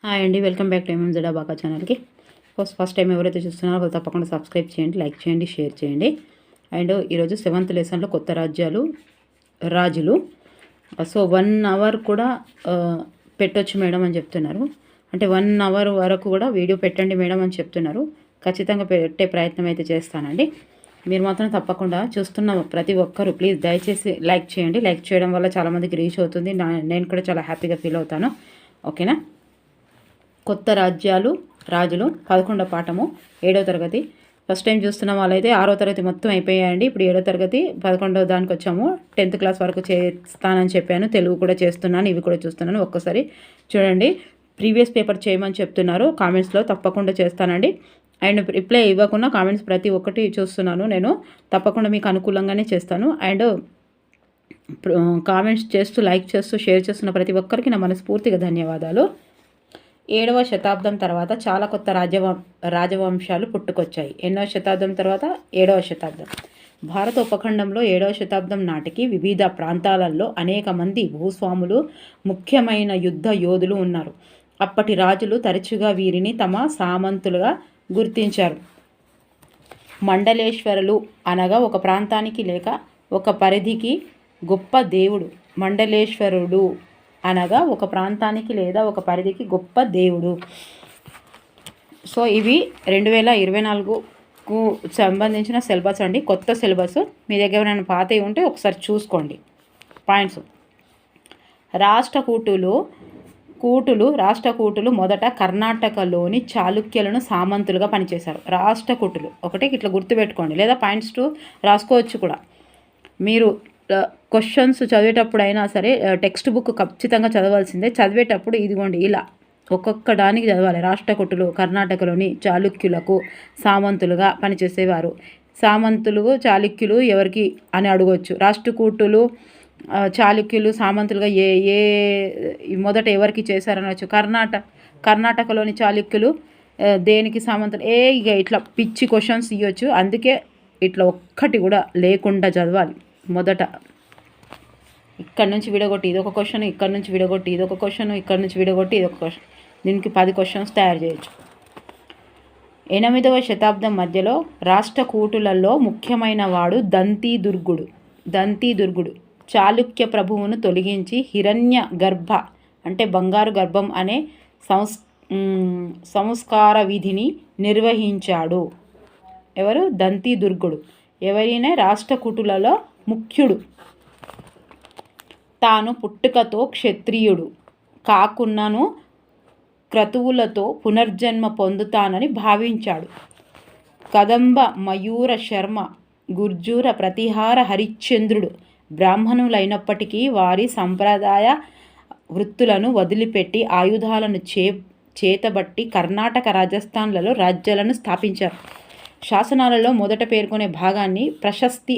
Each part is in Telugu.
హాయ్ అండి, వెల్కమ్ బ్యాక్ టు ఎంఎంజెడ్ బాకా ఛానల్కి. ఫస్ట్ టైం ఎవరైతే చూస్తున్నారో వాళ్ళు తప్పకుండా సబ్స్క్రైబ్ చేయండి, లైక్ చేయండి, షేర్ చేయండి. అండ్ ఈరోజు 7th లెసన్లో కొత్త రాజులు. సో 1 అవర్ కూడా పెట్టొచ్చు మేడం అని చెప్తున్నారు. అంటే 1 అవర్ వరకు కూడా వీడియో పెట్టండి మేడం అని చెప్తున్నారు. ఖచ్చితంగా పెట్టే ప్రయత్నం అయితే చేస్తానండి. మీరు మాత్రం తప్పకుండా చూస్తున్న ప్రతి ఒక్కరూ ప్లీజ్ దయచేసి లైక్ చేయండి. లైక్ చేయడం వల్ల చాలామందికి రీచ్ అవుతుంది. నేను కూడా చాలా హ్యాపీగా ఫీల్ అవుతాను. ఓకేనా? కొత్త రాజులు 11వ పాఠము 7వ తరగతి. ఫస్ట్ టైం చూస్తున్న వాళ్ళైతే 6వ తరగతి మొత్తం అయిపోయాయండి. ఇప్పుడు 7వ తరగతి 11వ దానికి వచ్చాము. 10th క్లాస్ వరకు చేస్తానని చెప్పాను. తెలుగు కూడా చేస్తున్నాను, ఇవి కూడా చూస్తున్నాను. ఒక్కసారి చూడండి. ప్రీవియస్ పేపర్ చేయమని చెప్తున్నారు. కామెంట్స్లో తప్పకుండా చేస్తానండి. అండ్ రిప్లై ఇవ్వకుండా కామెంట్స్ ప్రతి ఒక్కటి చూస్తున్నాను. నేను తప్పకుండా మీకు అనుకూలంగానే చేస్తాను. అండ్ కామెంట్స్ చేస్తూ, లైక్ చేస్తూ, షేర్ చేస్తున్న ప్రతి ఒక్కరికి నా మనస్ఫూర్తిగా ధన్యవాదాలు. 7వ శతాబ్దం తర్వాత చాలా కొత్త రాజవంశాలు పుట్టుకొచ్చాయి. ఎన్నో శతాబ్దం తర్వాత 7వ శతాబ్దం. భారత ఉపఖండంలో 7వ శతాబ్దం నాటికి వివిధ ప్రాంతాలలో అనేక మంది భూస్వాములు, ముఖ్యమైన యుద్ధ యోధులు ఉన్నారు. అప్పటి రాజులు తరచుగా వీరిని తమ సామంతులుగా గుర్తించారు. మండలేశ్వరులు అనగా ఒక ప్రాంతానికి లేక ఒక పరిధికి గొప్ప దేవుడు. మండలేశ్వరుడు అనగా ఒక ప్రాంతానికి లేదా ఒక పరిధికి గొప్ప దేవుడు. సో ఇవి 2024కు సంబంధించిన సిలబస్ అండి, కొత్త సిలబస్. మీ దగ్గర ఏమైనా పాతవి ఉంటే ఒకసారి చూసుకోండి. పాయింట్స్: రాష్ట్రకూటులు మొదట కర్ణాటకలోని చాళుక్యులను సామంతులుగా పనిచేశారు. రాష్ట్రకూటులు ఒకటి ఇట్లా గుర్తుపెట్టుకోండి, లేదా పాయింట్స్ 2 రాసుకోవచ్చు కూడా. మీరు క్వశ్చన్స్ చదివేటప్పుడు అయినా సరే టెక్స్ట్ బుక్ ఖచ్చితంగా చదవాల్సిందే. చదివేటప్పుడు ఇదిగోండి ఇలా ఒక్కొక్క దానికి చదవాలి. రాష్ట్రకూటులు కర్ణాటకలోని చాళుక్యులకు సామంతులుగా పనిచేసేవారు. సామంతులు చాళుక్యులు ఎవరికి అని అడగవచ్చు. రాష్ట్రకూటులు చాళుక్యులు సామంతులుగా ఏ మొదట ఎవరికి చేశారనవచ్చు. కర్ణాటకలోని చాళుక్యులు దేనికి సామంతులు ఇక ఇట్లా పిచ్చి క్వశ్చన్స్ ఇవ్వచ్చు. అందుకే ఇట్లా ఒక్కటి కూడా లేకుండా చదవాలి. మొదట ఇక్కడ నుంచి విడగొట్టి ఇదొక క్వశ్చన్, ఇక్కడ నుంచి విడగొట్టి ఇదొక క్వశ్చన్, ఇక్కడ నుంచి విడగొట్టి ఇదొక క్వశ్చన్. దీనికి 10 క్వశ్చన్స్ తయారు చేయొచ్చు. 8వ శతాబ్దం మధ్యలో రాష్ట్రకూటులలో ముఖ్యమైన వాడు దంతిదుర్గుడు చాళుక్య ప్రభువును తొలగించి హిరణ్య గర్భ అంటే బంగారు గర్భం అనే సంస్కార విధిని నిర్వహించాడు. ఎవరు? దంతిదుర్గుడు. ఎవరైనా రాష్ట్రకూటులలో ముఖ్యుడు. తాను పుట్టుకతో క్షత్రియుడు కాకున్నను క్రతువులతో పునర్జన్మ పొందుతానని భావించాడు. కదంబ మయూర శర్మ గుర్జూర ప్రతిహార హరిశ్చంద్రుడు బ్రాహ్మణులైనప్పటికీ వారి సంప్రదాయ వృత్తులను వదిలిపెట్టి ఆయుధాలను చేతబట్టి కర్ణాటక, రాజస్థాన్లలో రాజ్యాలను స్థాపించారు. శాసనాలలో మొదట పేర్కొనే భాగాన్ని ప్రశస్తి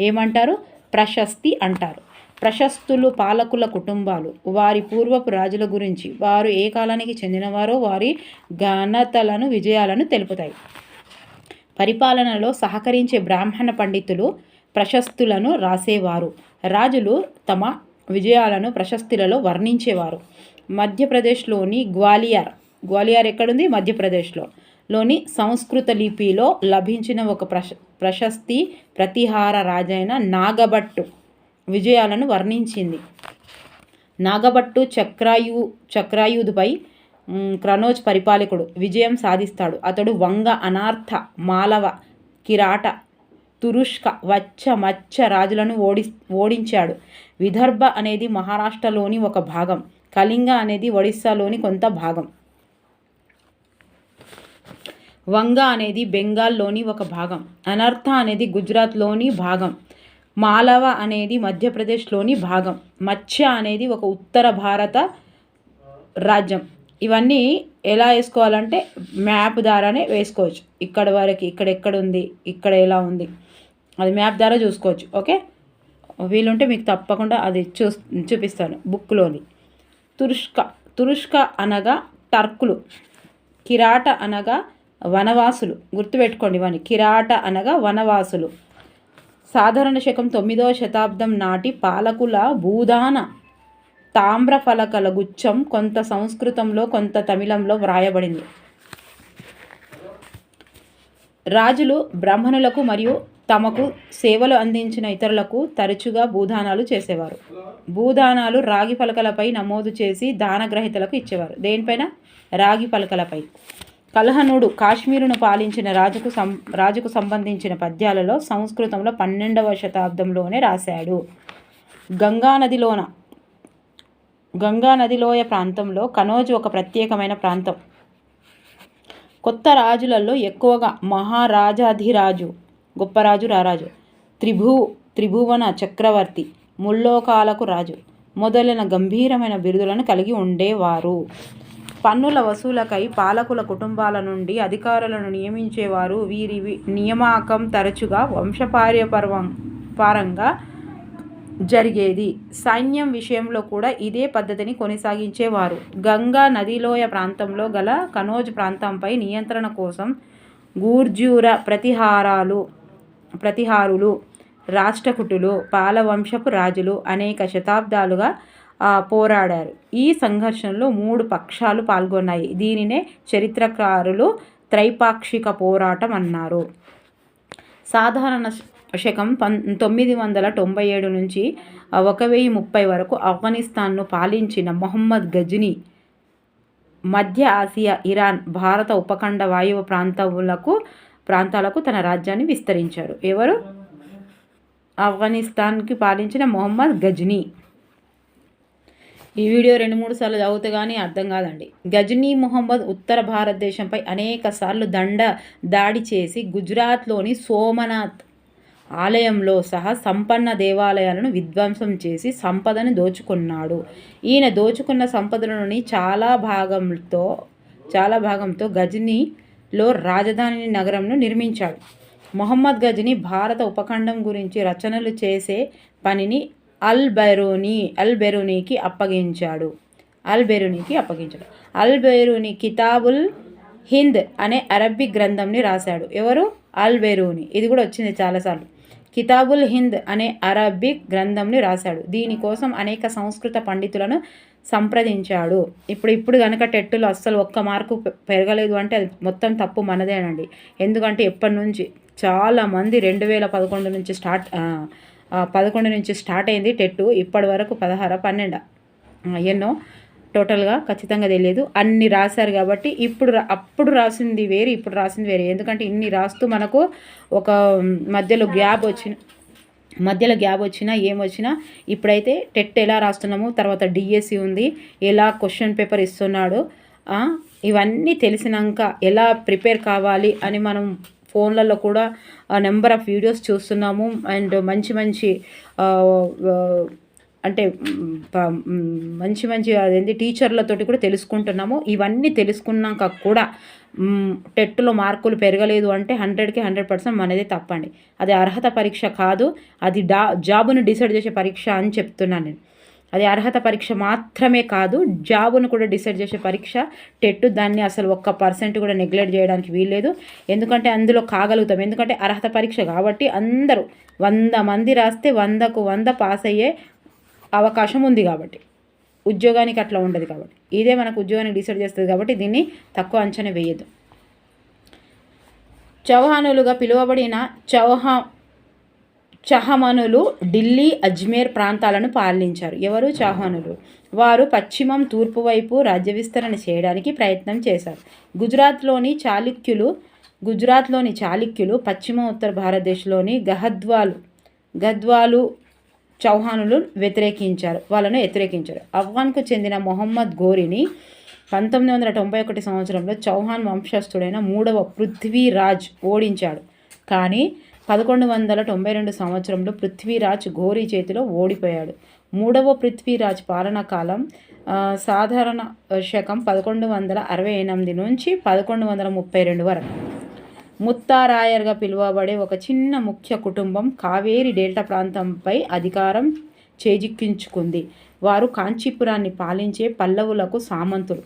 ఏమంటారు? ప్రశస్తి అంటారు. ప్రశస్తులు పాలకుల కుటుంబాలు, వారి పూర్వపు రాజుల గురించి, వారు ఏ కాలానికి చెందినవారో, వారి ఘనతలను, విజయాలను తెలుపుతాయి. పరిపాలనలో సహకరించే బ్రాహ్మణ పండితులు ప్రశస్తులను రాసేవారు. రాజులు తమ విజయాలను ప్రశస్తులలో వర్ణించేవారు. మధ్యప్రదేశ్లోని గ్వాలియర్ ఎక్కడుంది? మధ్యప్రదేశ్లోని సంస్కృత లిపిలో లభించిన ఒక ప్రశస్తి ప్రతిహార రాజైన నాగభట్టు విజయాలను వర్ణించింది. నాగభట్టు చక్రాయుధుపై క్రనోజ్ పరిపాలకుడు విజయం సాధిస్తాడు. అతడు వంగ, అనార్థ, మాలవ, కిరాట, తురుష్క, వచ్చ, మచ్చ రాజులను ఓడించాడు. విదర్భ అనేది మహారాష్ట్రలోని ఒక భాగం. కళింగ అనేది ఒడిస్సాలోని కొంత భాగం. వంగ అనేది బెంగాల్లోని ఒక భాగం. అనర్థ అనేది గుజరాత్లోని భాగం. మాలవ అనేది మధ్యప్రదేశ్లోని భాగం. మత్స్య అనేది ఒక ఉత్తర భారత రాజ్యం. ఇవన్నీ ఎలా వేసుకోవాలంటే మ్యాప్ ద్వారానే వేసుకోవచ్చు. ఇక్కడ వరకు ఇక్కడ ఎక్కడుంది, ఇక్కడ ఎలా ఉంది, అది మ్యాప్ ద్వారా చూసుకోవచ్చు. ఓకే, వీలుంటే మీకు తప్పకుండా అది చూపిస్తాను బుక్లోని. తురుష్క అనగా టర్కులు. కిరాట అనగా వనవాసులు. గుర్తుపెట్టుకోండి ఇవన్నీ. కిరాట అనగా వనవాసులు. సాధారణ శకం 9వ శతాబ్దం నాటి పాలకుల భూదాన తామ్ర ఫలకల గుచ్చం కొంత సంస్కృతంలో కొంత తమిళంలో వ్రాయబడింది. రాజులు బ్రాహ్మణులకు మరియు తమకు సేవలు అందించిన ఇతరులకు తరచుగా భూదానాలు చేసేవారు. భూదానాలు రాగి పలకలపై నమోదు చేసి దానగ్రహీతలకు ఇచ్చేవారు. దేనిపైన? రాగి పలకలపై. కల్హనుడు కాశ్మీరును పాలించిన రాజుకు సంబంధించిన పద్యాలలో సంస్కృతంలో 12వ శతాబ్దంలోనే రాశాడు. గంగా నదిలోయ ప్రాంతంలో కనోజ్ ఒక ప్రత్యేకమైన ప్రాంతం. కొత్త రాజులలో ఎక్కువగా మహారాజాధిరాజు, గొప్పరాజు, రారాజు, త్రిభువన చక్రవర్తి, ముల్లోకాలకు రాజు మొదలైన గంభీరమైన బిరుదులను కలిగి ఉండేవారు. పన్నుల వసూలకై పాలకుల కుటుంబాల నుండి అధికారులను నియమించేవారు. వీరి నియామకం తరచుగా వంశపారంపర్యంగా జరిగేది. సైన్యం విషయంలో కూడా ఇదే పద్ధతిని కొనసాగించేవారు. గంగా నదిలోయ ప్రాంతంలో గల కనోజ్ ప్రాంతంపై నియంత్రణ కోసం గూర్జూర ప్రతిహారులు, రాష్ట్రకూటులు, పాలవంశపు రాజులు అనేక శతాబ్దాలుగా పోరాడారు. ఈ సంఘర్షణలో 3 పక్షాలు పాల్గొన్నాయి. దీనినే చరిత్రకారులు త్రైపాక్షిక పోరాటం అన్నారు. సాధారణ శకం 997 నుంచి 1030 వరకు ఆఫ్ఘనిస్తాన్ను పాలించిన మొహమ్మద్ గజ్నీ మధ్య ఆసియా, ఇరాన్, భారత ఉపఖండ వాయువ ప్రాంతాలకు తన రాజ్యాన్ని విస్తరించారు. ఎవరు? ఆఫ్ఘనిస్తాన్కి పాలించిన మొహమ్మద్ గజ్నీ. ఈ వీడియో 2-3 సార్లు చదివితే కానీ అర్థం కాదండి. గజ్నీ మొహమ్మద్ ఉత్తర భారతదేశంపై అనేక సార్లు దాడి చేసి గుజరాత్లోని సోమనాథ్ ఆలయంలో సహా సంపన్న దేవాలయాలను విధ్వంసం చేసి సంపదను దోచుకున్నాడు. ఈయన దోచుకున్న సంపదలోని చాలా భాగంతో గజ్నీలో రాజధాని నగరంను నిర్మించాడు. మొహమ్మద్ గజ్నీ భారత ఉపఖండం గురించి రచనలు చేసే పనిని అల్ బెరూనీకి అప్పగించాడు. అల్ బెరూనీ కితాబుల్ హింద్ అనే అరబ్బీ గ్రంథంని రాశాడు. ఎవరు? అల్ బెరూనీ. ఇది కూడా వచ్చింది చాలాసార్లు. కితాబుల్ హింద్ అనే అరబ్బిక్ గ్రంథంని రాశాడు. దీనికోసం అనేక సంస్కృత పండితులను సంప్రదించాడు. ఇప్పుడు కనుక టెట్టులో అస్సలు ఒక్క మార్కు పెరగలేదు అంటే అది మొత్తం తప్పు మనదేనండి. ఎందుకంటే ఎప్పటి నుంచి చాలామంది 2011 నుంచి స్టార్ట్ అయింది టెట్టు. ఇప్పటి వరకు 16, 12 ఎన్నో టోటల్గా ఖచ్చితంగా తెలియదు. అన్ని రాశారు కాబట్టి అప్పుడు రాసింది వేరు, ఇప్పుడు రాసింది వేరే. ఎందుకంటే ఇన్ని రాస్తూ మనకు ఒక మధ్యలో గ్యాప్ వచ్చినా ఏమొచ్చినా ఇప్పుడైతే టెట్ ఎలా రాస్తున్నాము, తర్వాత డిఎస్సి ఉంది, ఎలా క్వశ్చన్ పేపర్ ఇస్తున్నాడు, ఇవన్నీ తెలిసినాక ఎలా ప్రిపేర్ కావాలి అని మనం ఫోన్లలో కూడా నెంబర్ ఆఫ్ వీడియోస్ చూస్తున్నాము. అండ్ మంచి అంటే మంచి అదేంటి టీచర్లతోటి కూడా తెలుసుకుంటున్నాము. ఇవన్నీ తెలుసుకున్నాక కూడా టెట్లో మార్కులు పెరగలేదు అంటే 100కి 100% మనదే తప్పండి. అది అర్హత పరీక్ష కాదు, అది జాబును డిసైడ్ చేసే పరీక్ష అని చెప్తున్నాను నేను. అది అర్హత పరీక్ష మాత్రమే కాదు, జాబును కూడా డిసైడ్ చేసే పరీక్ష టెట్. దాన్ని అసలు 1% కూడా నెగ్లెక్ట్ చేయడానికి వీల్లేదు. ఎందుకంటే అందులో కాగలుగుతాం. ఎందుకంటే అర్హత పరీక్ష కాబట్టి అందరూ 100 మంది రాస్తే 100కు 100 పాస్ అయ్యే అవకాశం ఉంది కాబట్టి. ఉద్యోగానికి అట్లా ఉండదు కాబట్టి. ఇదే మనకు ఉద్యోగానికి డిసైడ్ చేస్తుంది కాబట్టి దీన్ని తక్కువ అంచనా వేయద్దు. చౌహానులుగా పిలువబడిన చహమనులు ఢిల్లీ, అజ్మేర్ ప్రాంతాలను పాలించారు. ఎవరు? చౌహానులు. వారు పశ్చిమం, తూర్పు వైపు రాజ్య విస్తరణ చేయడానికి ప్రయత్నం చేశారు. గుజరాత్లోని చాళుక్యులు పశ్చిమ ఉత్తర భారతదేశంలోని గద్వాలు చౌహానులు వాళ్ళను వ్యతిరేకించారు. ఆఫ్ఘన్కు చెందిన మొహమ్మద్ ఘోరీని 1991 సంవత్సరంలో చౌహాన్ వంశస్థుడైన 3వ పృథ్వీరాజ్ ఓడించాడు. కానీ 1192 సంవత్సరంలో పృథ్వీరాజ్ ఘోరీ చేతిలో ఓడిపోయాడు. 3వ పృథ్వీరాజ్ పాలనా కాలం సాధారణ శకం 1168 నుంచి 1132 వరకు. ముత్తారాయర్గా పిలువబడే ఒక చిన్న ముఖ్య కుటుంబం కావేరీ డెల్టా ప్రాంతంపై అధికారం చేజిక్కించుకుంది. వారు కాంచీపురాన్ని పాలించే పల్లవులకు సామంతులు.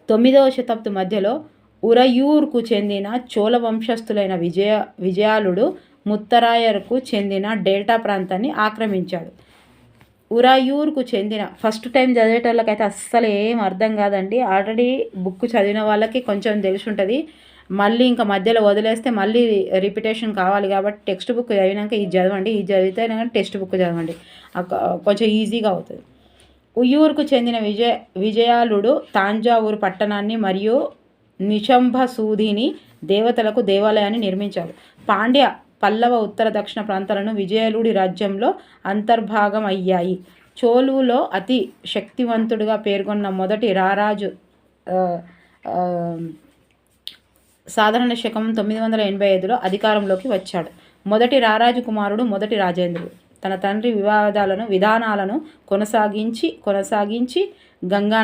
9వ శతాబ్దం మధ్యలో ఉరయూర్కు చెందిన చోళ వంశస్థులైన విజయాలుడు ముత్తరాయర్కు చెందిన డెల్టా ప్రాంతాన్ని ఆక్రమించాడు. ఉరాయూర్కు చెందిన ఫస్ట్ టైం చదివేటోళ్ళకైతే అస్సలు ఏం అర్థం కాదండి. ఆల్రెడీ బుక్ చదివిన వాళ్ళకి కొంచెం తెలిసి ఉంటుంది. మళ్ళీ ఇంకా మధ్యలో వదిలేస్తే మళ్ళీ రిపిటేషన్ కావాలి కాబట్టి టెక్స్ట్ బుక్ చదివినాక ఇది చదవండి, ఇది చదివితే టెక్స్ట్ బుక్ చదవండి, కొంచెం ఈజీగా అవుతుంది. ఉయ్యూరుకు చెందిన విజయాలుడు తాంజావూరు పట్టణాన్ని మరియు నిశంభసూదిని దేవతలకు దేవాలయాన్ని నిర్మించాడు. పాండ్య పల్లవ ఉత్తర దక్షిణ ప్రాంతాలను విజయలుడి రాజ్యంలో అంతర్భాగం అయ్యాయి. చోళులో అతి శక్తివంతుడిగా పేర్కొన్న మొదటి రారాజు సాధారణ శకం 985లో అధికారంలోకి వచ్చాడు. మొదటి రారాజు కుమారుడు మొదటి రాజేంద్రుడు తన తండ్రి విధానాలను కొనసాగించి గంగా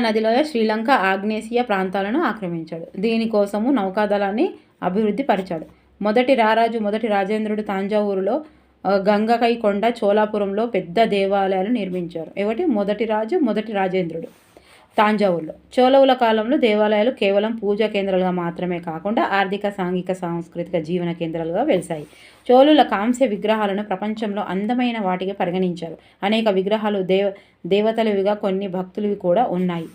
నదిలోయ శ్రీలంక ఆగ్నేసియా ప్రాంతాలను ఆక్రమించాడు. దీనికోసము నౌకాదళాన్ని అభివృద్ధి పరిచాడు. మొదటి రాజేంద్రుడు తాంజావూరులో, గంగకైకొండ, చోళాపురంలో పెద్ద దేవాలయాలు నిర్మించారు. మొదటి రాజేంద్రుడు తాంజావూరులో. చోళవుల కాలంలో దేవాలయాలు కేవలం పూజా కేంద్రాలుగా మాత్రమే కాకుండా ఆర్థిక, సాంఘిక, సాంస్కృతిక జీవన కేంద్రాలుగా వెలిశాయి. చోళుల కాంస్య విగ్రహాలను ప్రపంచంలో అందమైన వాటిగా పరిగణించారు. అనేక విగ్రహాలు దేవతలవిగా, కొన్ని భక్తులవి కూడా ఉన్నాయి.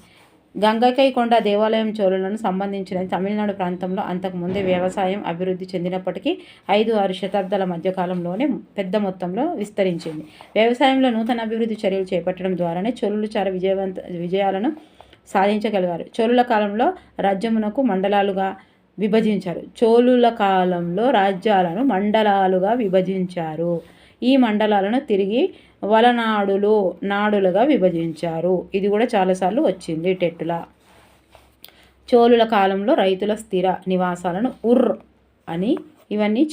గంగకైకొండ దేవాలయం చోళులను సంబంధించినది. తమిళనాడు ప్రాంతంలో అంతకుముందే వ్యవసాయం అభివృద్ధి చెందినప్పటికీ 5-6 శతాబ్దాల మధ్యకాలంలోనే పెద్ద మొత్తంలో విస్తరించింది. వ్యవసాయంలో నూతన అభివృద్ధి చర్యలు చేపట్టడం ద్వారానే చోళులు చాలా విజయాలను సాధించగలిగారు. చోళుల కాలంలో రాజ్యమునకు మండలాలుగా విభజించారు. చోళుల కాలంలో రాజ్యాలను మండలాలుగా విభజించారు. ఈ మండలాలను తిరిగి నాడులుగా విభజించారు. ఇది కూడా చాలాసార్లు వచ్చింది టెట్టులా. చోళుల కాలంలో రైతుల స్థిర నివాసాలను అని, ఇవన్నీ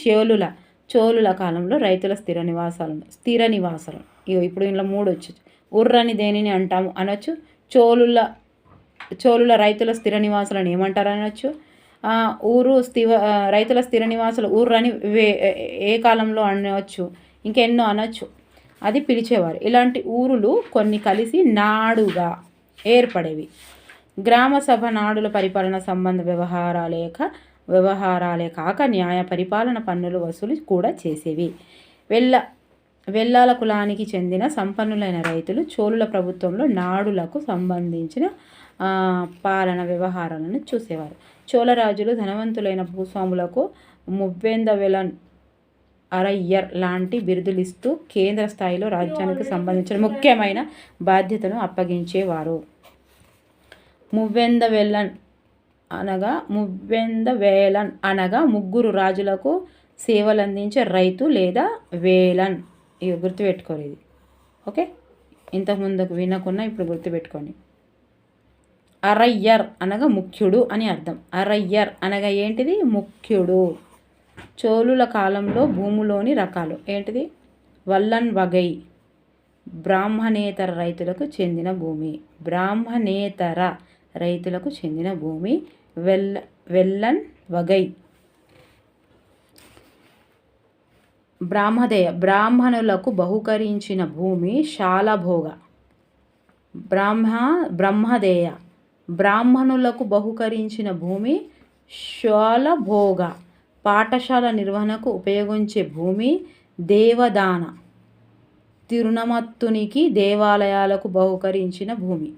చోళుల కాలంలో రైతుల స్థిర నివాసాలను ఇప్పుడు ఇంట్లో 3 వచ్చు. అని దేనిని అంటాము అనొచ్చు. చోళుల రైతుల స్థిర నివాసాలను ఏమంటారు అనొచ్చు. రైతుల స్థిర నివాసాలు అని ఏ కాలంలో అనవచ్చు, ఇంకెన్నో అనొచ్చు. అది పిలిచేవారు. ఇలాంటి ఊరులు కొన్ని కలిసి నాడుగా ఏర్పడేవి. గ్రామ సభ నాడుల పరిపాలన సంబంధ వ్యవహారాలే కాక న్యాయ పరిపాలన, పన్నులు వసూలు కూడా చేసేవి. వెల్లాల కులానికి చెందిన సంపన్నులైన రైతులు చోళుల ప్రభుత్వంలో నాడులకు సంబంధించిన పాలన వ్యవహారాలను చూసేవారు. చోళరాజులు ధనవంతులైన భూస్వాములకు మువ్వెందవెలన్, అరయ్యర్ లాంటి బిరుదులిస్తూ కేంద్ర స్థాయిలో రాజ్యానికి సంబంధించిన ముఖ్యమైన బాధ్యతను అప్పగించేవారు. మువ్వెందవేలన్ అనగా ముగ్గురు రాజులకు సేవలందించే రైతు లేదా వేలన్. ఇక గుర్తుపెట్టుకోరు ఇది. ఓకే, ఇంతకుముందుకు వినకున్నా ఇప్పుడు గుర్తుపెట్టుకోండి. అరయ్యర్ అనగా ముఖ్యుడు అని అర్థం. అరయ్యర్ అనగా ఏంటిది? ముఖ్యుడు. చోళుల కాలంలో భూములోని రకాలు ఏంటిది? వల్లన్ వగై బ్రాహ్మణేతర రైతులకు చెందిన భూమి. వెల్లన్ వగై బ్రాహ్మణులకు బహుకరించిన భూమి శాలభోగ. బ్రహ్మదేయ బ్రాహ్మణులకు బహుకరించిన భూమి శాలభోగ. పాఠశాల నిర్వహణకు ఉపయోగించే భూమి దేవదాన. తిరునమత్తునికి దేవాలయాలకు బహుకరించిన భూమి.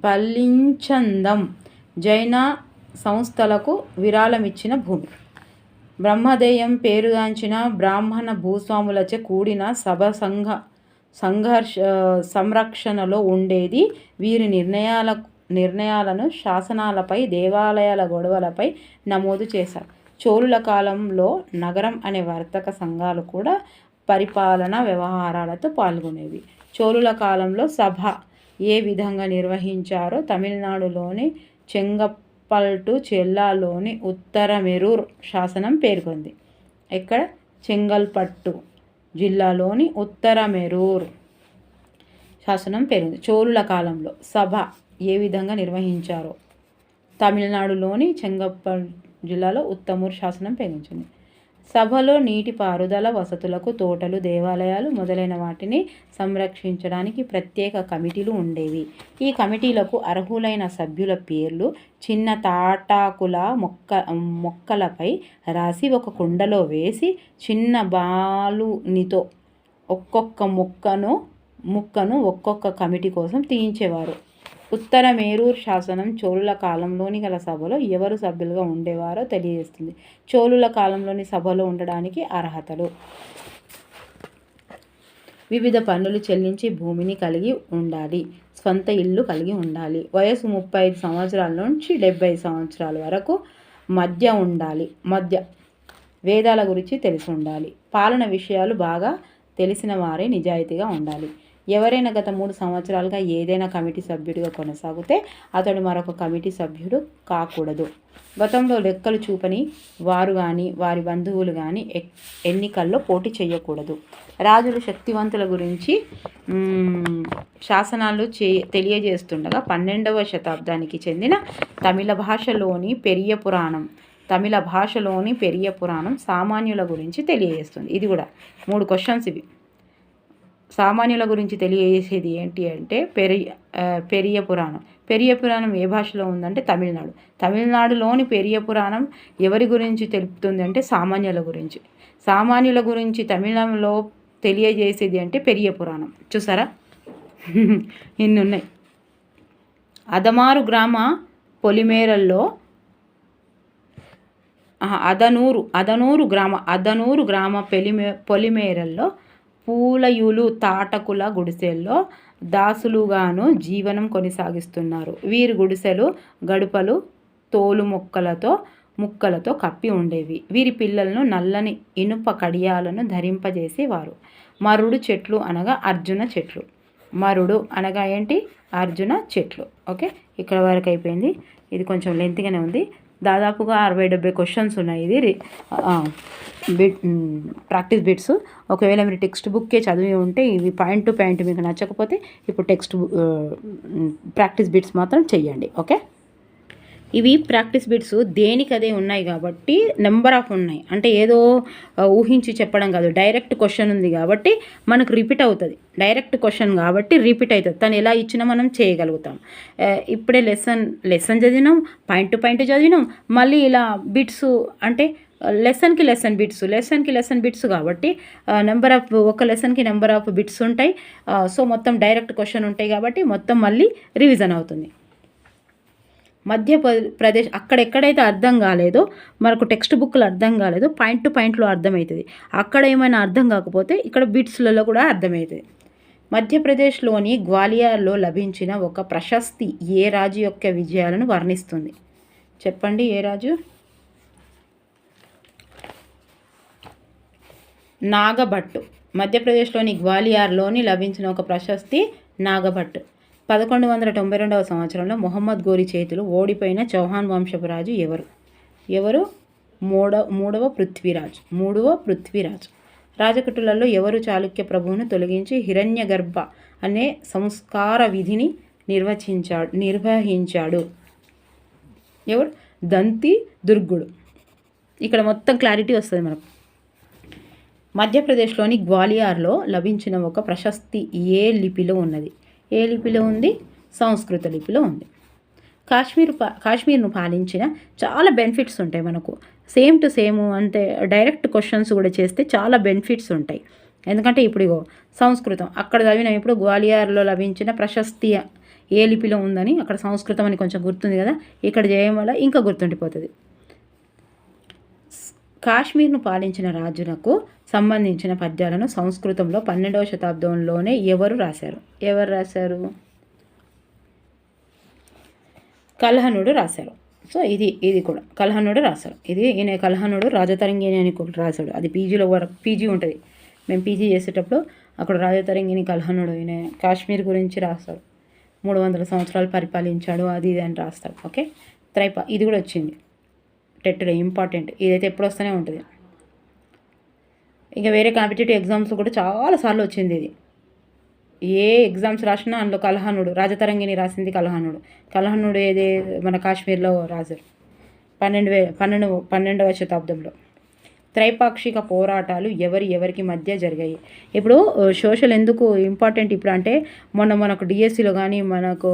పల్లించందం జైన సంస్థలకు విరాళమిచ్చిన భూమి. బ్రహ్మదేయం పేరుగాంచిన బ్రాహ్మణ భూస్వాములచే కూడిన సభ సంరక్షణలో ఉండేది. వీరి నిర్ణయాలను శాసనాలపై, దేవాలయాల గొడవలపై నమోదు చేశారు. చోళుల కాలంలో నగరం అనే వర్తక సంఘాలు కూడా పరిపాలనా వ్యవహారాలతో పాల్గొనేవి. చోళుల కాలంలో సభ ఏ విధంగా నిర్వహించారో తమిళనాడులోని చెంగల్పట్టు జిల్లాలోని ఉత్తరమెరూర్ శాసనం పేర్కొంది. ఇక్కడ చెంగల్పట్టు జిల్లాలోని ఉత్తరమెరూర్ శాసనం పేర్కొంది. చోళుల కాలంలో సభ ఏ విధంగా నిర్వహించారో తమిళనాడులోని చెంగల్పట్టు జిల్లాలో ఉత్తమూరు శాసనం పేర్కొంది. సభలో నీటిపారుదల వసతులకు తోటలు, దేవాలయాలు మొదలైన వాటిని సంరక్షించడానికి ప్రత్యేక కమిటీలు ఉండేవి. ఈ కమిటీలకు అర్హులైన సభ్యుల పేర్లు చిన్న తాటాకుల మొక్కలపై రాసి ఒక కుండలో వేసి చిన్న బాలునితో ఒక్కొక్క ముక్కను ఒక్కొక్క కమిటీ కోసం తీయించేవారు. ఉత్తర మేరూర్ శాసనం చోళుల కాలంలోని గల సభలో ఎవరు సభ్యులుగా ఉండేవారో తెలియజేస్తుంది. చోళుల కాలంలోని సభలో ఉండడానికి అర్హతలు: వివిధ పన్నులు చెల్లించి భూమిని కలిగి ఉండాలి, స్వంత ఇల్లు కలిగి ఉండాలి, వయసు 35 సంవత్సరాల నుంచి 70 సంవత్సరాల వరకు మధ్య వేదాల గురించి తెలిసి ఉండాలి, పాలన విషయాలు బాగా తెలిసిన వారే నిజాయితీగా ఉండాలి. ఎవరైనా గత 3 సంవత్సరాలుగా ఏదైనా కమిటీ సభ్యుడిగా కొనసాగితే అతడు మరొక కమిటీ సభ్యుడు కాకూడదు. గతంలో లెక్కలు చూపని వారు కానీ వారి బంధువులు కానీ ఎన్నికల్లో పోటీ చేయకూడదు. రాజులు శక్తివంతుల గురించి శాసనాలు తెలియజేస్తుండగా 12వ శతాబ్దానికి చెందిన తమిళ భాషలోని పెరియ పురాణం సామాన్యుల గురించి తెలియజేస్తుంది. ఇది కూడా 3 క్వశ్చన్స్ ఇవి. సామాన్యుల గురించి తెలియజేసేది ఏంటి అంటే పెరియ పురాణం ఏ భాషలో ఉందంటే తమిళనాడులోని పెరియ పురాణం ఎవరి గురించి తెలుపుతుంది అంటే సామాన్యుల గురించి తమిళంలో తెలియజేసేది అంటే పెరియ పురాణం. చూసారా, ఇన్ని ఉన్నాయి. అదమారు గ్రామ పొలిమేరల్లో అదనూరు గ్రామ పొలిమేరల్లో పూలయులు తాటకుల గుడిసెల్లో దాసులుగాను జీవనం కొనసాగిస్తున్నారు. వీరి గుడిసెలు గడుపలు తోలు ముక్కలతో కప్పి ఉండేవి. వీరి పిల్లలను నల్లని ఇనుప కడియాలను ధరింపజేసేవారు. మరుడు చెట్లు అనగా అర్జున చెట్లు. మరుడు అనగా ఏంటి? అర్జున చెట్లు. ఓకే, ఇక్కడ వరకు అయిపోయింది. ఇది కొంచెం లెంత్గానే ఉంది. దాదాపుగా 60-70 క్వశ్చన్స్ ఉన్నాయి. ఇది ప్రాక్టీస్ బిట్స్. ఒకవేళ మీరు టెక్స్ట్ బుక్కే చదివి ఉంటే ఇవి పాయింట్ టు పాయింట్ మీకు నచ్చకపోతే ఇప్పుడు ప్రాక్టీస్ బిట్స్ మాత్రం చెయ్యండి. ఓకే, ఇవి ప్రాక్టీస్ బిట్స్ దేనికదే ఉన్నాయి కాబట్టి నెంబర్ ఆఫ్ ఉన్నాయి. అంటే ఏదో ఊహించి చెప్పడం కాదు, డైరెక్ట్ క్వశ్చన్ ఉంది కాబట్టి మనకు రిపీట్ అవుతుంది. డైరెక్ట్ క్వశ్చన్ కాబట్టి రిపీట్ అవుతుంది. తను ఎలా ఇచ్చినా మనం చేయగలుగుతాం. ఇప్పుడే లెసన్ చదివినాం, పాయింట్ టు పాయింట్ చదివినాం, మళ్ళీ ఇలా బిట్స్ అంటే లెసన్కి లెసన్ బిట్స్ కాబట్టి ఒక లెసన్కి నెంబర్ ఆఫ్ బిట్స్ ఉంటాయి. సో మొత్తం డైరెక్ట్ క్వశ్చన్ ఉంటాయి కాబట్టి మొత్తం మళ్ళీ రివిజన్ అవుతుంది. మధ్యప్రదేశ్ అక్కడెక్కడైతే అర్థం కాలేదో, మనకు టెక్స్ట్ బుక్లో అర్థం కాలేదో పాయింట్ టు పాయింట్లో అర్థమవుతుంది. అక్కడ ఏమైనా అర్థం కాకపోతే ఇక్కడ బిట్స్లలో కూడా అర్థమవుతుంది. మధ్యప్రదేశ్లోని గ్వాలియర్లో లభించిన ఒక ప్రశస్తి ఏ రాజు యొక్క విజయాలను వర్ణిస్తుంది? చెప్పండి, ఏ రాజు? నాగభట్టు. మధ్యప్రదేశ్లోని గ్వాలియర్లోని లభించిన ఒక ప్రశస్తి నాగభట్టు. 1192వ సంవత్సరంలో మొహమ్మద్ గోరి చేతులు ఓడిపోయిన చౌహాన్ వంశపు రాజు ఎవరు? మూడవ పృథ్వీరాజ్. రాజకటులలో ఎవరు చాళుక్య ప్రభువును తొలగించి హిరణ్యగర్భ అనే సంస్కార విధిని నిర్వహించాడు? ఎవరు? దంతి దుర్గుడు. ఇక్కడ మొత్తం క్లారిటీ వస్తుంది మనకు. మధ్యప్రదేశ్లోని గ్వాలియర్లో లభించిన ఒక ప్రశస్తి ఏ లిపిలో ఉన్నది? ఏ లిపిలో ఉంది? సంస్కృత లిపిలో ఉంది. కాశ్మీర్ను పాలించిన చాలా బెనిఫిట్స్ ఉంటాయి మనకు. సేమ్ టు సేమ్ అంటే డైరెక్ట్ క్వశ్చన్స్ కూడా చేస్తే చాలా బెనిఫిట్స్ ఉంటాయి. ఎందుకంటే ఇప్పుడు సంస్కృతం అక్కడ చదివిన ఇప్పుడు గ్వాలియర్లో లభించిన ప్రశస్తి ఏ లిపిలో ఉందని అక్కడ సంస్కృతం అని కొంచెం గుర్తుంది కదా, ఇక్కడ చేయడం వల్ల ఇంకా గుర్తుండిపోతుంది. కాశ్మీర్ను పాలించిన రాజునకు సంబంధించిన పద్యాలను సంస్కృతంలో 12వ శతాబ్దంలోనే ఎవరు రాశారు? కల్హణుడు రాశారు. సో ఇది కూడా కల్హణుడు రాశారు. ఈయన కల్హణుడు రాజతరంగిణి అని రాశాడు. అది పీజీ ఉంటుంది. మేము పీజీ చేసేటప్పుడు అక్కడ రాజతరంగిణి కల్హణుడు ఈయన కాశ్మీర్ గురించి రాస్తాడు. 300 సంవత్సరాలు పరిపాలించాడు, అది ఇది అని రాస్తాడు. ఓకే, ఇది కూడా వచ్చింది టెట్లో, ఇంపార్టెంట్. ఇదైతే ఎప్పుడు వస్తూనే ఉంటుంది. ఇంకా వేరే కాంపిటేటివ్ ఎగ్జామ్స్లో కూడా చాలాసార్లు వచ్చింది ఇది. ఏ ఎగ్జామ్స్ రాసినా అందులో కల్హణుడు, రాజతరంగిణి రాసింది కల్హణుడు ఏదే మన కాశ్మీర్లో రాశారు 12వ శతాబ్దంలో. త్రైపాక్షిక పోరాటాలు ఎవరికి మధ్య జరిగాయి? ఇప్పుడు సోషల్ ఎందుకు ఇంపార్టెంట్ ఇప్పుడు అంటే మనకు డిఎస్సిలో కానీ మనకు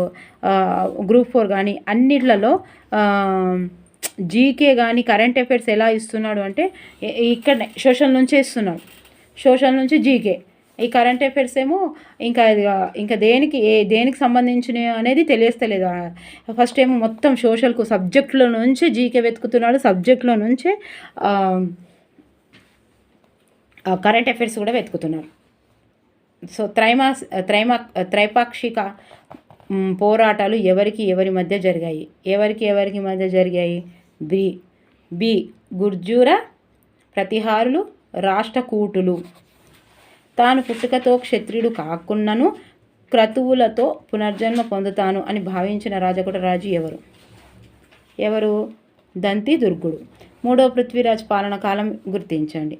గ్రూప్ 4 కానీ అన్నిట్లలో జీకే కానీ కరెంట్ అఫైర్స్ ఎలా ఇస్తున్నాడు అంటే ఇక్కడ సోషల్ నుంచే ఇస్తున్నాడు. సోషల్ నుంచి జీకే, ఈ కరెంట్ అఫైర్స్ ఏమో ఇంకా దేనికి సంబంధించినవి అనేది తెలియస్తలేదు. ఫస్ట్ ఏమో మొత్తం సోషల్కు సబ్జెక్టులో నుంచే జీకే వెతుకుతున్నాడు, సబ్జెక్టులో నుంచే కరెంట్ అఫైర్స్ కూడా వెతుకుతున్నారు. సో త్రైపాక్షిక పోరాటాలు ఎవరి మధ్య జరిగాయి? ఎవరికి మధ్య జరిగాయి? బి గుర్జూర ప్రతిహారులు, రాష్ట్రకూటులు. తాను పుట్టుకతో క్షత్రియుడు కాకున్నను క్రతువులతో పునర్జన్మ పొందుతాను అని భావించిన రాజకోట రాజు ఎవరు? దంతి దుర్గుడు. మూడవ పృథ్వీరాజ్ పాలన కాలం గుర్తించండి.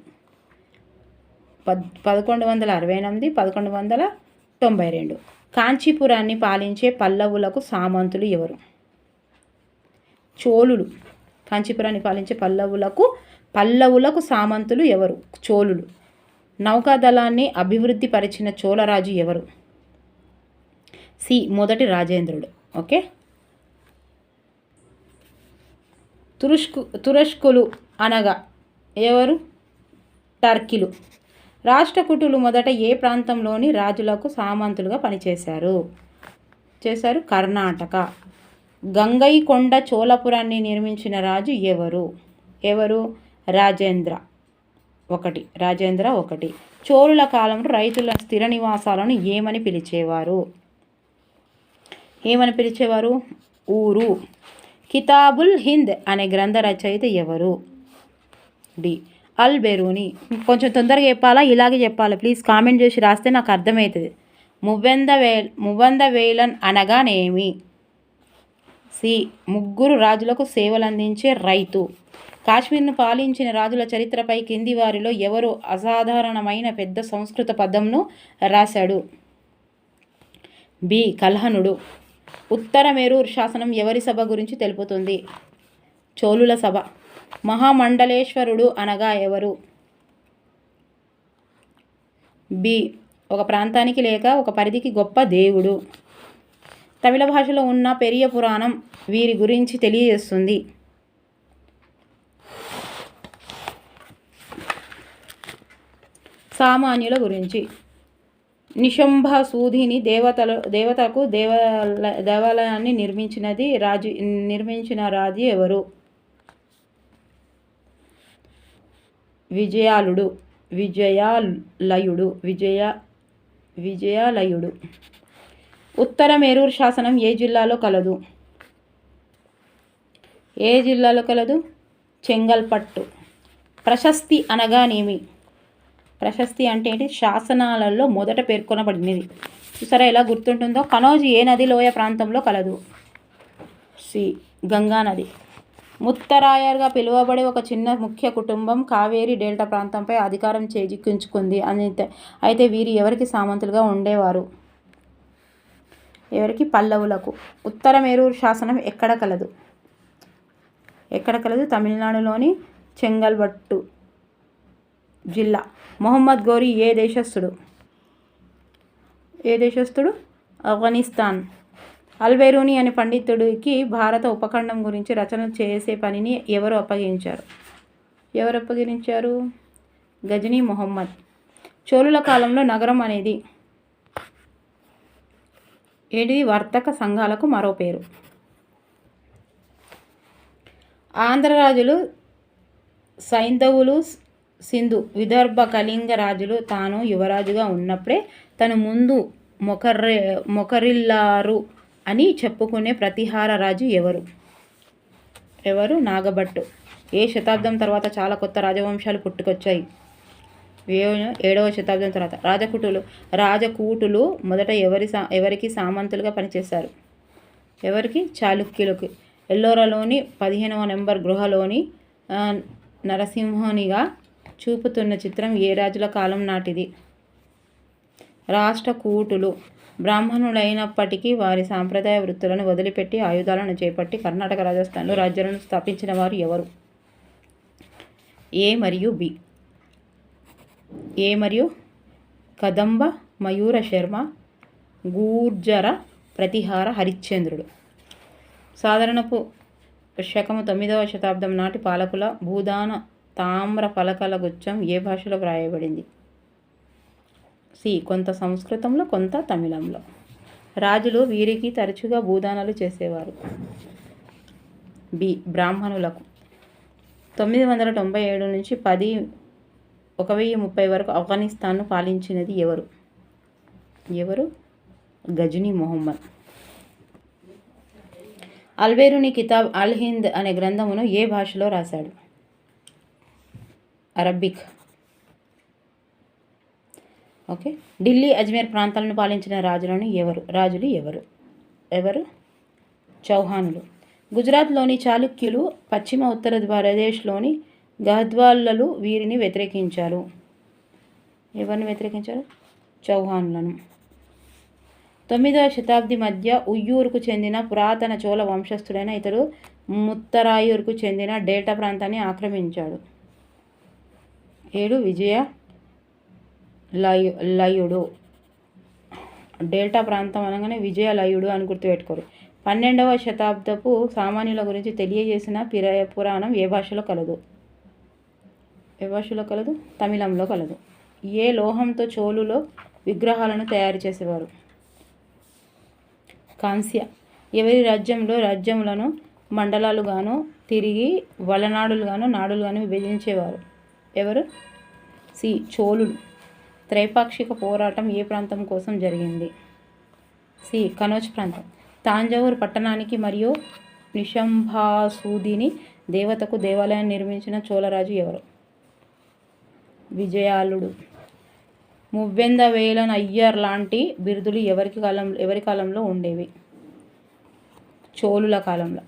1168, 1192. కాంచీపురాన్ని పాలించే పల్లవులకు సామంతులు ఎవరు? చోళులు. కాంచీపురాన్ని పాలించే పల్లవులకు సామంతులు ఎవరు? చోళులు. నౌకాదళాన్ని అభివృద్ధి పరిచిన చోళరాజు ఎవరు? సి మొదటి రాజేంద్రుడు. ఓకే. తురష్కులు అనగా ఎవరు? టర్కీలు. రాష్ట్రకూటులు మొదట ఏ ప్రాంతంలోని రాజులకు సామంతులుగా పనిచేశారు? కర్ణాటక. గంగైకొండ చోళపురాన్ని నిర్మించిన రాజు ఎవరు? రాజేంద్ర ఒకటి. చోళుల కాలంలో రైతుల స్థిర నివాసాలను ఏమని పిలిచేవారు? ఊరు. కితాబుల్ హింద్ అనే గ్రంథ రచయిత ఎవరు? డి అల్ బెరూని. కొంచెం తొందరగా చెప్పాలా, ఇలాగే చెప్పాలా? ప్లీజ్ కామెంట్ చేసి రాస్తే నాకు అర్థమవుతుంది. మువ్వందవేలన్ అనగానేమి? సి ముగ్గురు రాజులకు సేవలందించే రైతు. కాశ్మీర్ను పాలించిన రాజుల చరిత్రపై కింది వారిలో ఎవరు అసాధారణమైన పెద్ద సంస్కృత పదంను రాశాడు? బి కల్హనుడు. ఉత్తర మేరూర్ శాసనం ఎవరి సభ గురించి తెలుపుతుంది? చోళుల సభ. మహామండలేశ్వరుడు అనగా ఎవరు? బి ఒక ప్రాంతానికి లేక ఒక పరిధికి గొప్ప దేవుడు. తమిళ భాషలో ఉన్న పెరియ పురాణం వీరి గురించి తెలియజేస్తుంది. సామాన్యుల గురించి. నిశంభసూదిని దేవతకు దేవాలయాన్ని నిర్మించిన రాజు ఎవరు? విజయాలయుడు. ఉత్తర మేరూర్ శాసనం ఏ జిల్లాలో కలదు? చెంగల్పట్టు. ప్రశస్తి అనగానేమి? ప్రశస్తి అంటే ఏంటి? శాసనాలలో మొదట పేర్కొనబడినది. చూసారా ఎలా గుర్తుంటుందో? కనౌజ్ ఏ నది లోయ ప్రాంతంలో కలదు? సి గంగా నది. ముత్తరాయర్గా పిలువబడే ఒక చిన్న ముఖ్య కుటుంబం కావేరీ డెల్టా ప్రాంతంపై అధికారం చేజిక్కించుకుంది. అయితే వీరు ఎవరికి సామంతులుగా ఉండేవారు? పల్లవులకు. ఉత్తర మేరూర్ శాసనం ఎక్కడ కలదు? తమిళనాడులోని చెంగల్పట్టు జిల్లా. మొహమ్మద్ ఘోరీ ఏ దేశస్థుడు? ఆఫ్ఘనిస్తాన్. అల్బెరూని అనే పండితుడికి భారత ఉపఖండం గురించి రచన చేసే పనిని ఎవరు అప్పగించారు? గజనీ మొహమ్మద్. చోళుల కాలంలో నగరం అనేది ఏంటిది? వర్తక సంఘాలకు మరో పేరు. ఆంధ్రరాజులు సైంధవులు, సింధు, విదర్భ, కళింగ రాజులు తాను యువరాజుగా ఉన్నప్పుడే తన ముందు మొకరిల్లారు అని చెప్పుకునే ప్రతిహార రాజు ఎవరు? నాగభట్టు. ఏ శతాబ్దం తర్వాత చాలా కొత్త రాజవంశాలు పుట్టుకొచ్చాయి? 7వ శతాబ్దం తర్వాత. రాజకూటులు మొదట ఎవరికి సామంతులుగా పనిచేశారు? చాళుక్యులకు. ఎల్లోరాలోని 15వ నెంబర్ గృహలోని నరసింహునిగా చూపుతున్న చిత్రం ఏ రాజుల కాలం నాటిది? రాష్ట్రకూటులు. బ్రాహ్మణులైనప్పటికీ వారి సాంప్రదాయ వృత్తులను వదిలిపెట్టి ఆయుధాలను చేపట్టి కర్ణాటక, రాజస్థాన్లో రాజ్యాలను స్థాపించిన వారు ఎవరు? ఏ మరియు బి. ఏ మరియు కదంబ మయూర శర్మ, గూర్జర ప్రతిహార హరిశ్చంద్రుడు. సాధారణపు శకము 9వ శతాబ్దం నాటి పాలకుల భూదాన తామ్ర ఫలకల గుచ్చం ఏ భాషలో వ్రాయబడింది? సి. కొంత సంస్కృతంలో, కొంత తమిళంలో. రాజులు వీరికి తరచుగా భూదానాలు చేసేవారు. బి. బ్రాహ్మణులకు. 997 నుంచి 1030 వరకు ఆఫ్ఘనిస్తాన్ను పాలించినది ఎవరు? గజనీ మొహమ్మద్. అల్బేరుని కితాబ్ అల్ హింద్ అనే గ్రంథమును ఏ భాషలో రాశాడు? అరబిక్. ఓకే. ఢిల్లీ, అజ్మీర్ ప్రాంతాలను పాలించిన రాజులు ఎవరు? చౌహానులు. గుజరాత్లోని చాళుక్యులు, పశ్చిమ ఉత్తర భారతదేశ్లోని గద్వాలలు వీరిని వ్యతిరేకించారు. ఎవరిని వ్యతిరేకించారు? చౌహానులను. 9వ శతాబ్ది మధ్య ఉయ్యూరుకు చెందిన పురాతన చోళ వంశస్థుడైన ఇతడు ముత్తరాయూరుకు చెందిన డెల్టా ప్రాంతాన్ని ఆక్రమించాడు. 7. విజయ లయుడు. డెల్టా ప్రాంతం అనగానే విజయలయుడు అని గుర్తుపెట్టుకోరు. 12వ శతాబ్దపు సామాన్యుల గురించి తెలియజేసిన పురాణం ఏ భాషలో కలదు? తమిళంలో కలదు. ఏ లోహంతో చోళులో విగ్రహాలను తయారు చేసేవారు? కాంస్య. ఎవరి రాజ్యములను మండలాలుగాను తిరిగి వలనాడులుగాను నాడులుగాను విభజించేవారు? ఎవరు? సి. చోళులు. త్రైపాక్షిక పోరాటం ఏ ప్రాంతం కోసం జరిగింది? సి. కనౌజ్ ప్రాంతం. తాంజావూరు పట్టణానికి మరియు నిశంభాసూదిని దేవతకు దేవాలయాన్ని నిర్మించిన చోళరాజు ఎవరు? విజయాలుడు. మువ్వెందవేలన్ అయ్యర్ లాంటి బిరుదులు ఎవరి కాలంలో ఉండేవి? చోళుల కాలంలో.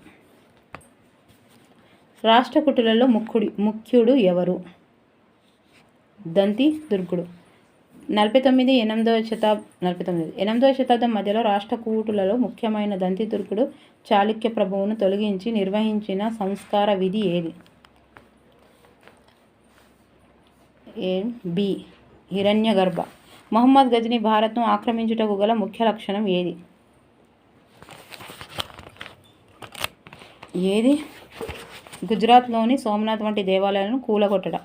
రాష్ట్రకూటులలో ముఖ్యుడు ఎవరు? దంతి దుర్గుడు. 8వ శతాబ్దం మధ్యలో రాష్ట్రకూటులలో ముఖ్యమైన దంతి దుర్గుడు చాళుక్య ప్రభువును తొలగించి నిర్వహించిన సంస్కార విధి ఏది? బి. హిరణ్యగర్భ. మహమ్మద్ గజనీ భారత్ను ఆక్రమించుటకు గల ముఖ్య లక్షణం ఏది? గుజరాత్లోని సోమనాథ్ వంటి దేవాలయాలను కూలగొట్టడం.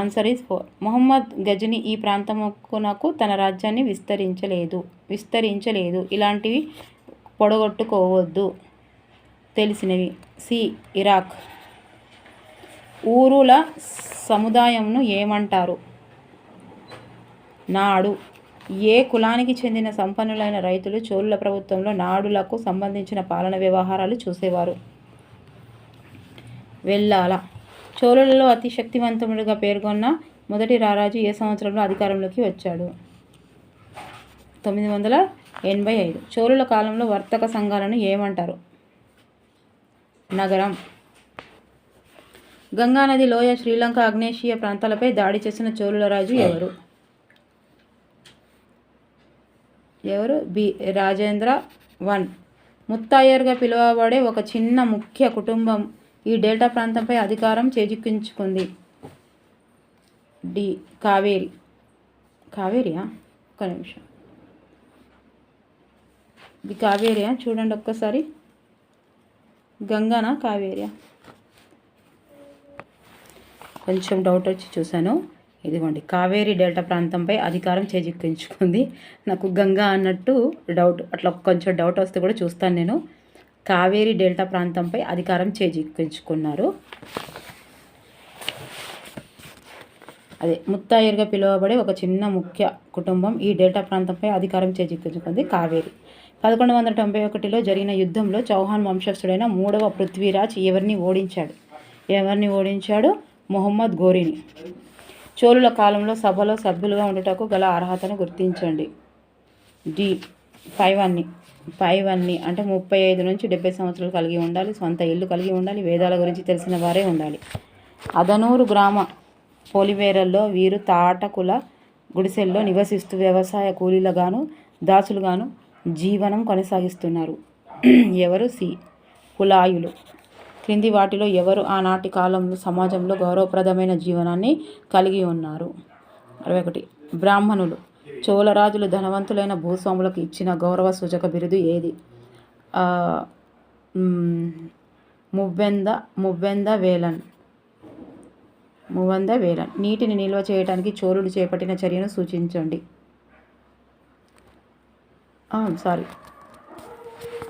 Answer is 4. మొహమ్మద్ గజనీ ఈ ప్రాంతమునకు తన రాజ్యాన్ని విస్తరించలేదు. ఇలాంటివి పొడగొట్టుకోవద్దు. తెలిసినవి. సి. ఇరాక్. ఊరుల సముదాయంను ఏమంటారు? నాడు. ఏ కులానికి చెందిన సంపన్నులైన రైతులు చోళుల ప్రభుత్వంలో నాడులకు సంబంధించిన పాలన వ్యవహారాలు చూసేవారు? వెల్లాల. చోళులలో అతి శక్తివంతుడిగా పేర్కొన్న మొదటి రారాజు ఏ సంవత్సరంలో అధికారంలోకి వచ్చాడు? 985. చోళుల కాలంలో వర్తక సంఘాలను ఏమంటారు? నగరం. గంగానది లోయ, శ్రీలంక, ఆగ్నేషియా ప్రాంతాలపై దాడి చేసిన చోళుల రాజు ఎవరు? బి. రాజేంద్ర 1. ముత్తాయర్గా పిలువబడే ఒక చిన్న ముఖ్య కుటుంబం ఈ డెల్టా ప్రాంతంపై అధికారం చేజిక్కించుకుంది. డి. కావేరి. కావేరియా? ఒక్క నిమిషం. ఇది కావేరియా? చూడండి ఒక్కసారి. గంగానా కావేరియా? కొంచెం డౌట్ వచ్చి చూశాను. ఇదిగోండి, కావేరీ డెల్టా ప్రాంతంపై అధికారం చేజిక్కించుకుంది. నాకు గంగా అన్నట్టు డౌట్, అట్లా కొంచెం డౌట్ వస్తే కూడా చూస్తాను నేను. కావేరీ డెల్టా ప్రాంతంపై అధికారం చేజిక్కించుకున్నారు. అదే ముత్తాయర్గా పిలువబడే ఒక చిన్న ముఖ్య కుటుంబం ఈ డెల్టా ప్రాంతంపై అధికారం చేజిక్కించుకుంది కావేరి. 1191లో జరిగిన యుద్ధంలో చౌహాన్ వంశస్థుడైన 3వ పృథ్వీరాజ్ ఎవరిని ఓడించాడు? మొహమ్మద్ ఘోరీని. చోళుల కాలంలో సభలో సభ్యులుగా ఉండుటకు గల అర్హతను గుర్తించండి. డి. 5 అన్ని అంటే 35 నుంచి 70 సంవత్సరాలు కలిగి ఉండాలి, సొంత ఇల్లు కలిగి ఉండాలి, వేదాల గురించి తెలిసిన వారే ఉండాలి. అదనూరు గ్రామ పోలివేరల్లో వీరు తాటకుల గుడిసెల్లో నివసిస్తూ వ్యవసాయ కూలీలుగాను దాసులుగాను జీవనం కొనసాగిస్తున్నారు. ఎవరు? సి. కులాయులు. క్రింది వాటిలో ఎవరు ఆనాటి కాలంలో సమాజంలో గౌరవప్రదమైన జీవనాన్ని కలిగి ఉన్నారు? 61. బ్రాహ్మణులు. చోళరాజులు ధనవంతులైన భూస్వాములకు ఇచ్చిన గౌరవ సూచక బిరుదు ఏది? మువ్వెంద వేలన్. నీటిని నిల్వ చేయడానికి చోళుడు చేపట్టిన చర్యను సూచించండి.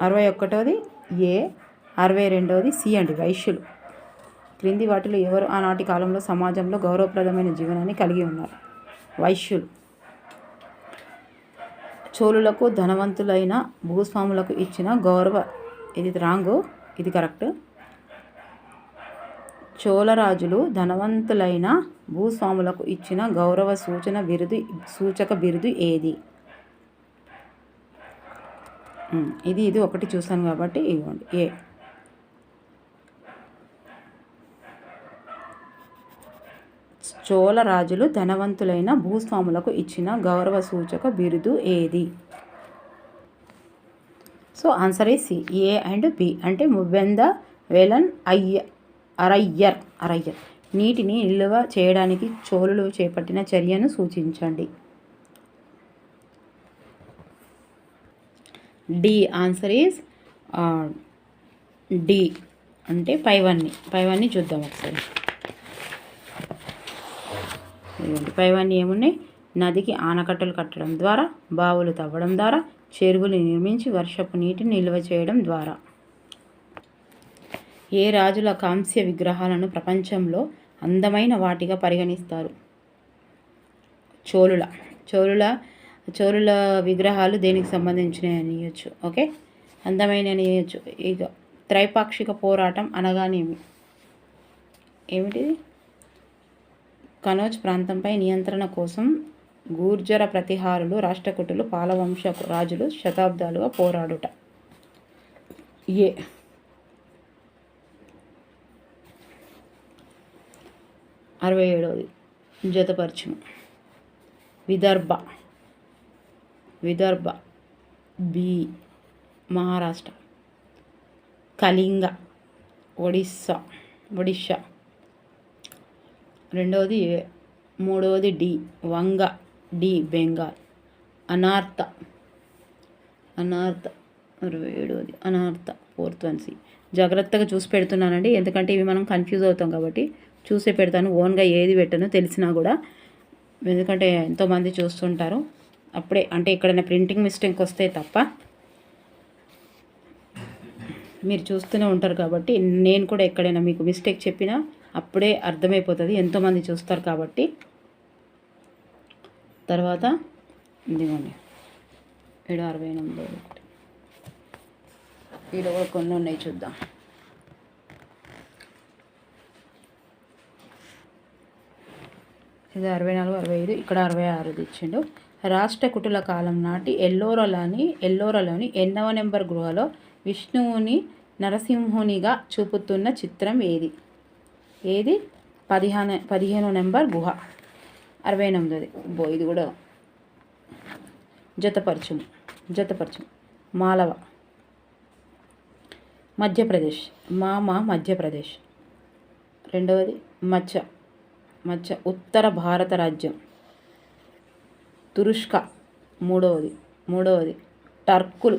61ది ఏ, 62ది సి అండి, వైశ్యులు. క్రింది వాటిలో ఎవరు ఆనాటి కాలంలో సమాజంలో గౌరవప్రదమైన జీవనాన్ని కలిగి ఉన్నారు? వైశ్యులు. చోళులకు ధనవంతులైన భూస్వాములకు ఇచ్చిన గౌరవ, ఇది రాంగు, ఇది కరెక్ట్. చోళరాజులు ధనవంతులైన భూస్వాములకు ఇచ్చిన గౌరవ సూచక బిరుదు ఏది? ఇది ఒకటి చూసాను కాబట్టి ఇవ్వండి. ఏ. చోళరాజులు ధనవంతులైన భూస్వాములకు ఇచ్చిన గౌరవ సూచక బిరుదు ఏది? సో ఆన్సర్ ఈ సి, ఏ అండ్ బి. అంటే మువ్వెంద వేలన్ అరయ్యర్. నీటిని నిల్వ చేయడానికి చోళులు చేపట్టిన చర్యను సూచించండి. డి. ఆన్సర్ ఈజ్ డి, అంటే పైవన్నీ చూద్దాం ఒకసారి. పైవన్నీ ఏమున్నాయి? నదికి ఆనకట్టలు కట్టడం ద్వారా, బావులు తవ్వడం ద్వారా, చెరువులు నిర్మించి వర్షపు నీటిని నిల్వ చేయడం ద్వారా. ఏ రాజుల కాంస్య విగ్రహాలను ప్రపంచంలో అందమైన వాటిగా పరిగణిస్తారు? చోళుల విగ్రహాలు దేనికి సంబంధించినవి అని ఇవ్వచ్చు. ఓకే, అందమైన అని ఇవ్వచ్చు. ఇక త్రైపాక్షిక పోరాటం అనగానేమి? ఏమిటిది? కనౌజ్ ప్రాంతంపై నియంత్రణ కోసం గూర్జర ప్రతిహారులు, రాష్ట్రకూటులు, పాలవంశ రాజులు శతాబ్దాలుగా పోరాడుట. ఏ. 67ది జతపరచుము. విదర్భ. బి. మహారాష్ట్ర. కళింగ ఒడిస్సా. 2వది ఏ. 3వది డి. వంగ. డి. బెంగాల్. అనార్త. 67వది అనార్త. 4th one C. జాగ్రత్తగా చూసి పెడుతున్నానండి, ఎందుకంటే ఇవి మనం కన్ఫ్యూజ్ అవుతాం కాబట్టి చూసే పెడతాను. ఓన్గా ఏది పెట్టను తెలిసినా కూడా, ఎందుకంటే ఎంతోమంది చూస్తుంటారు. అప్పుడే అంటే ఎక్కడైనా ప్రింటింగ్ మిస్టేక్ వస్తే తప్ప మీరు చూస్తూనే ఉంటారు కాబట్టి, నేను కూడా ఎక్కడైనా మీకు మిస్టేక్ చెప్పినా అప్పుడే అర్థమైపోతుంది, ఎంతోమంది చూస్తారు కాబట్టి. తర్వాత ఇదిగోండి 768. వీళ్ళు కూడా కొన్ని ఉన్నాయి, చూద్దాం. ఇది 64, 65, ఇక్కడ 66 ఇచ్చిండు. రాష్ట్రకూటుల కాలం నాటి ఎల్లోరాలోని 8వ నెంబర్ గృహలో విష్ణువుని నరసింహునిగా చూపుతున్న చిత్రం ఏది? 15వ నెంబర్ గుహ. 68ది ఇది కూడా జతపరచుము. మాలవ మధ్యప్రదేశ్. మధ్యప్రదేశ్. 2వది మచ్చ ఉత్తర భారత రాజ్యం. తురుష్క. 3వది టర్కులు.